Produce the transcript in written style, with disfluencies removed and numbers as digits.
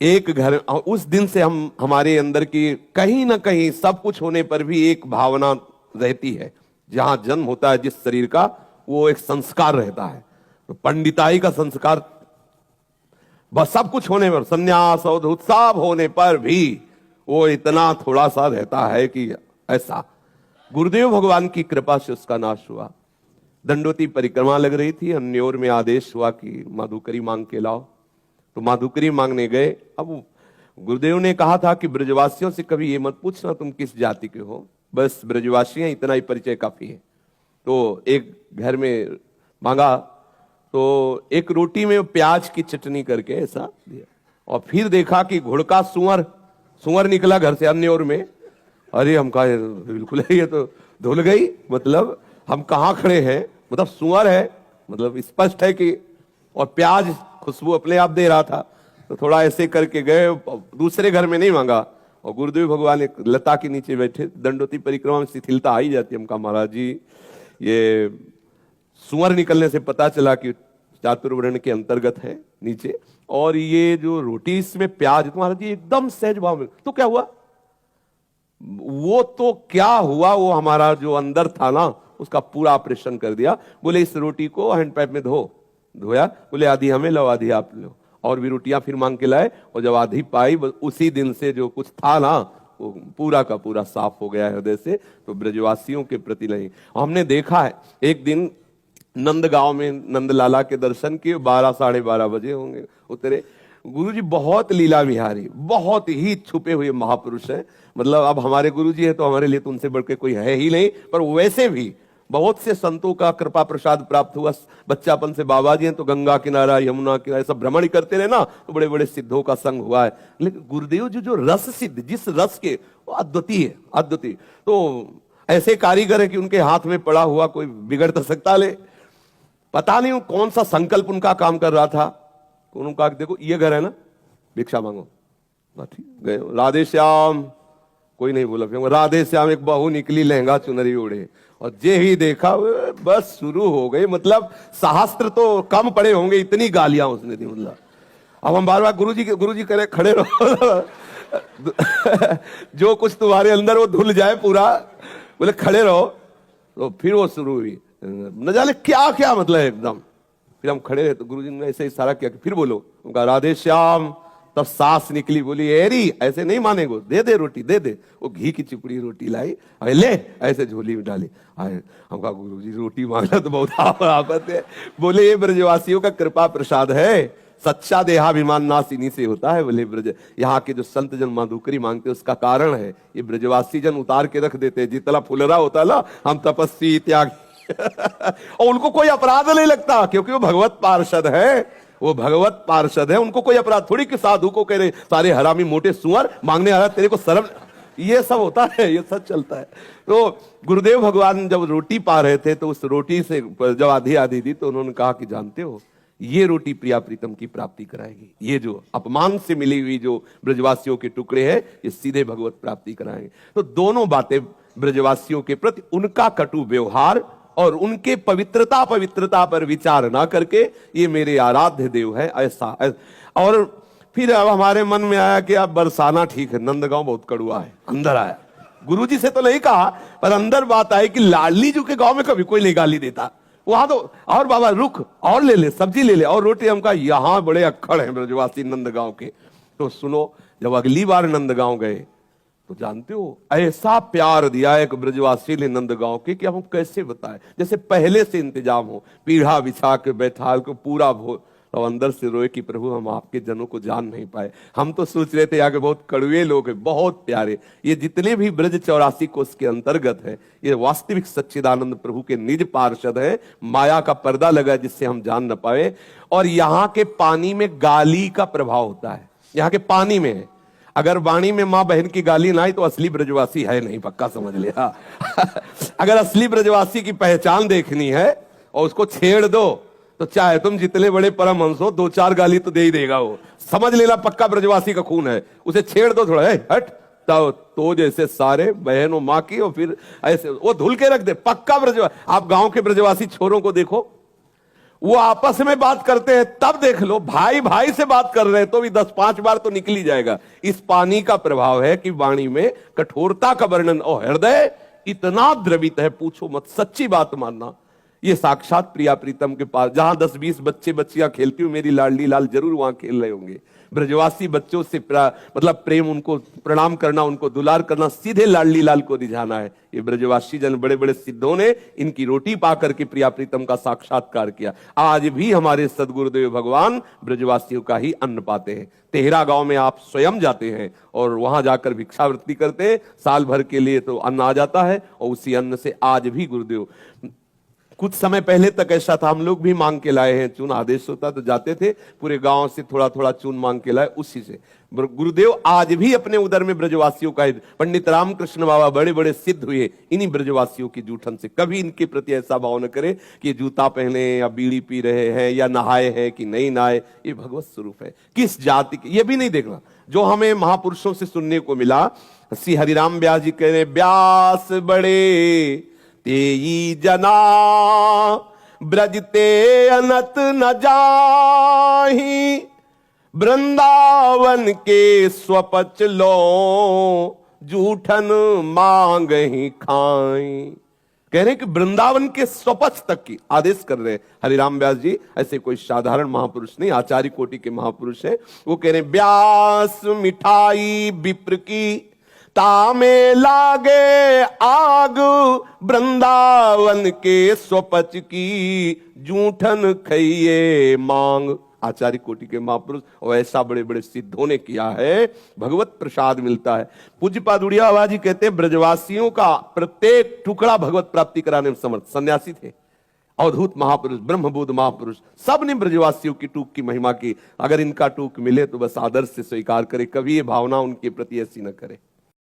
एक घर, उस दिन से हम हमारे अंदर की कहीं ना कहीं सब कुछ होने पर भी एक भावना रहती है। जहां जन्म होता है जिस शरीर का, वो एक संस्कार रहता है। तो पंडिताई का संस्कार बस सब कुछ होने पर, संन्यास और उत्साह होने पर भी वो इतना थोड़ा सा रहता है कि ऐसा। गुरुदेव भगवान की कृपा से उसका नाश हुआ। दंडोती परिक्रमा लग रही थी, अन्योर में आदेश हुआ कि माधुकरी मांग के लाओ। तो माधुकरी मांगने गए। अब गुरुदेव ने कहा था कि ब्रजवासियों से कभी ये मत पूछना तुम किस जाति के हो, बस ब्रजवासी हैं, इतना ही परिचय काफी है। तो एक घर में मांगा तो एक रोटी में प्याज की चटनी करके ऐसा दिया, और फिर देखा कि घुड़का सुअर निकला घर से अन्योर में। अरे हम कहा बिल्कुल है, ये तो धुल गई, मतलब हम कहाँ खड़े हैं, मतलब सुअर है, मतलब स्पष्ट है कि, और प्याज खुशबू अपने आप दे रहा था। तो थोड़ा ऐसे करके गए, दूसरे घर में नहीं मांगा। और गुरुदेव भगवान एक लता के नीचे बैठे, दंडोती परिक्रमा में शिथिलता आ ही जाती है। हम कहा महाराज जी, ये सुअर निकलने से पता चला कि चातुर्वर्ण के अंतर्गत है नीचे, और ये जो रोटी इसमें प्याज, महाराज जी एकदम सहज भाव में। तो क्या हुआ? वो तो क्या हुआ, वो हमारा जो अंदर था ना, उसका पूरा ऑपरेशन कर दिया। बोले इस रोटी को हैंडपाइप में धोया, बोले आधी हमें लो आधी आप लो, और भी रोटियां फिर मांग के लाए। और जब आधी पाई, उसी दिन से जो कुछ था ना, वो पूरा का पूरा साफ हो गया हृदय से। तो ब्रजवासियों के प्रति नहीं। हमने देखा है, एक दिन नंदगांव में नंद लाला के दर्शन किए, 12 साढ़े 12 बजे होंगे उतरे। गुरुजी बहुत लीला विहारी, बहुत ही छुपे हुए महापुरुष हैं। मतलब अब हमारे गुरुजी है तो हमारे लिए तो उनसे बढ़ के कोई है ही नहीं, पर वैसे भी बहुत से संतों का कृपा प्रसाद प्राप्त हुआ। बच्चापन से बाबा जी हैं तो गंगा किनारा यमुना किनारा सब भ्रमण करते रहे ना, तो बड़े बड़े सिद्धों का संग हुआ है। लेकिन गुरुदेव जी जो रस सिद्ध, जिस रस के, वो अद्वितीय है, अद्वितीय। तो ऐसे कारीगर है कि उनके हाथ में पड़ा हुआ कोई बिगड़ तो सकता ले। पता नहीं कौन सा संकल्प उनका काम कर रहा था। उन्होंने कहा देखो ये घर है ना, भिक्षा मांगो। ठीक गए, राधे श्याम, कोई नहीं बोला। फिर राधे श्याम, एक बहू निकली लहंगा चुनरी ओढ़े, और जे ही देखा बस शुरू हो गई। मतलब शास्त्र तो कम पड़े होंगे, इतनी गालियां उसने दी। मतलब अब हम बार बार गुरुजी कह रहे खड़े रहो जो कुछ तुम्हारे अंदर वो धुल जाए पूरा, बोले खड़े रहो। तो फिर वो शुरू हुई, न जाने क्या क्या, मतलब एकदम। फिर हम खड़े रहे तो गुरुजी ने ऐसे इशारा किया कि फिर बोलो। उनका राधे श्याम। तब सांस निकली, बोली एरी ऐसे नहीं मानेगो, दे रोटी दे। वो घी की चिपड़ी रोटी लाई, ले ऐसे झोली में डाली। हम कहा गुरुजी रोटी मांगना तो बहुत आपत है। बोले ये ब्रजवासियों का कृपा प्रसाद है, सच्चा देहाभिमान नाश इन्हीं से होता है। बोले ब्रज, यहाँ के जो संत जन माधुकरी मांगते उसका कारण है ये ब्रजवासी जन उतार के रख देते। जितना फुलरा होता ना, हम तपस्वी त्यागी और उनको कोई अपराध नहीं लगता, क्योंकि वो भगवत पार्षद है। वो भगवत पार्षद है, उनको कोई अपराध थोड़ी कि साधु को कह रहे सारे हरामी मोटे सुअर मांगने आ रहा, तेरे को शर्म, ये सब होता है, ये सब चलता है। तो गुरुदेव भगवान जब रोटी पा रहे थे तो उस रोटी से जब आधी आधी दी तो उन्होंने कहा कि जानते हो ये रोटी प्रिया प्रीतम की प्राप्ति कराएगी, ये जो अपमान से मिली हुई जो ब्रजवासियों के टुकड़े हैं ये सीधे भगवत प्राप्ति कराएंगे। तो दोनों बातें ब्रजवासियों के प्रति उनका कटु व्यवहार और उनके पवित्रता पर विचार ना करके ये मेरे आराध्य देव है ऐसा। और फिर अब हमारे मन में आया कि अब बरसाना ठीक है, नंदगांव बहुत कड़ुआ है। अंदर आया, गुरुजी से तो नहीं कहा, पर अंदर बात आई कि लाडली जी के गांव में कभी कोई नहीं गाली देता। वहां तो और बाबा रुक और ले सब्जी ले और रोटी। हम कहा यहाँ बड़े अक्खड़ हैं ब्रजवासी नंदगांव के। तो सुनो, जब अगली बार नंदगांव गए तो जानते हो ऐसा प्यार दिया एक ब्रजवासी ने नंदगांव के कि अब हम कैसे बताएं। जैसे पहले से इंतजाम हो, पीढ़ा बिछा के बैठा को पूरा भोज। तो अंदर से रोए कि प्रभु हम आपके जनों को जान नहीं पाए। हम तो सोच रहे थे आगे बहुत कड़वे लोग हैं, बहुत प्यारे। ये जितने भी ब्रज 84 कोष के अंतर्गत है ये वास्तविक सच्चिदानंद प्रभु के निज पार्षद है। माया का पर्दा लगा जिससे हम जान न पाए। और यहाँ के पानी में गाली का प्रभाव होता है, यहाँ के पानी में है। अगर वाणी में माँ बहन की गाली ना आई तो असली ब्रजवासी है नहीं, पक्का समझ लिया अगर असली ब्रजवासी की पहचान देखनी है और उसको छेड़ दो तो चाहे तुम जितने बड़े परमहंस हो 2-4 गाली तो दे ही देगा वो, समझ लेना पक्का ब्रजवासी का खून है। उसे छेड़ दो थोड़ा, हट तो जैसे सारे बहन और माँ की, और फिर ऐसे वो धुल के रख दे, पक्का ब्रजवासी। आप गांव के ब्रजवासी छोरों को देखो, वो आपस में बात करते हैं, तब देख लो भाई भाई से बात कर रहे हैं तो भी 10-5 बार तो निकल ही जाएगा। इस पानी का प्रभाव है कि वाणी में कठोरता का वर्णन, और हृदय इतना द्रवित है पूछो मत, सच्ची बात मानना। ये साक्षात प्रिया प्रीतम के पास, जहां 10-20 बच्चे बच्चियां खेलती हूं, मेरी लाडली लाल जरूर वहां खेल रहे होंगे। ब्रजवासी बच्चों से मतलब प्रेम, उनको प्रणाम करना, उनको दुलार करना, सीधे लाडली लाल को रिझाना है। ये ब्रजवासी जन, बड़े बड़े सिद्धों ने इनकी रोटी पा करके प्रिया प्रीतम का साक्षात्कार किया। आज भी हमारे सदगुरुदेव भगवान ब्रजवासियों का ही अन्न पाते हैं। तेहरा गांव में आप स्वयं जाते हैं और वहां जाकर भिक्षावृत्ति करते हैं, साल भर के लिए तो अन्न आ जाता है, और उसी अन्न से आज भी गुरुदेव, कुछ समय पहले तक ऐसा था, हम लोग भी मांग के लाए हैं चून, आदेश होता तो जाते थे, पूरे गांव से थोड़ा थोड़ा चून मांग के लाए, उसी से गुरुदेव आज भी अपने उदर में ब्रजवासियों का। पंडित रामकृष्ण बाबा बड़े बड़े सिद्ध हुए इन्हीं ब्रजवासियों की जूठन से। कभी इनके प्रति ऐसा भाव न करे कि जूता पहने या बीड़ी पी रहे हैं या नहाए हैं कि नहीं नहाए, ये भगवत स्वरूप है। किस जाति के, ये भी नहीं देखना। जो हमें महापुरुषों से सुनने को मिला, श्री हरिराम व्यास जी कह रहे, व्यास बड़े तेई जना ब्रजते अनत न जाही, वृंदावन के स्वपच लो जूठन मांग ही खाई। कह रहे हैं कि वृंदावन के स्वपच तक की आदेश कर रहे हैं हरिराम व्यास जी। ऐसे कोई साधारण महापुरुष नहीं, आचार्य कोटि के महापुरुष हैं। वो कह रहे हैं, व्यास मिठाई विप्र की तामे लागे आग, वृंदावन के स्वपच की जूठन खइए मांग। आचार्य कोटि के महापुरुष, और ऐसा बड़े बड़े सिद्धों ने किया है, भगवत प्रसाद मिलता है। पूज्यपाद उड़िया बाबा जी कहते हैं, ब्रजवासियों का प्रत्येक टुकड़ा भगवत प्राप्ति कराने में समर्थ। सन्यासी थे, अवधूत महापुरुष, ब्रह्मबोध महापुरुष, सब ने ब्रजवासियों की टूक की महिमा की। अगर इनका टूक मिले तो बस आदर से स्वीकार करे, कभी ये भावना उनके प्रति ऐसी न करे।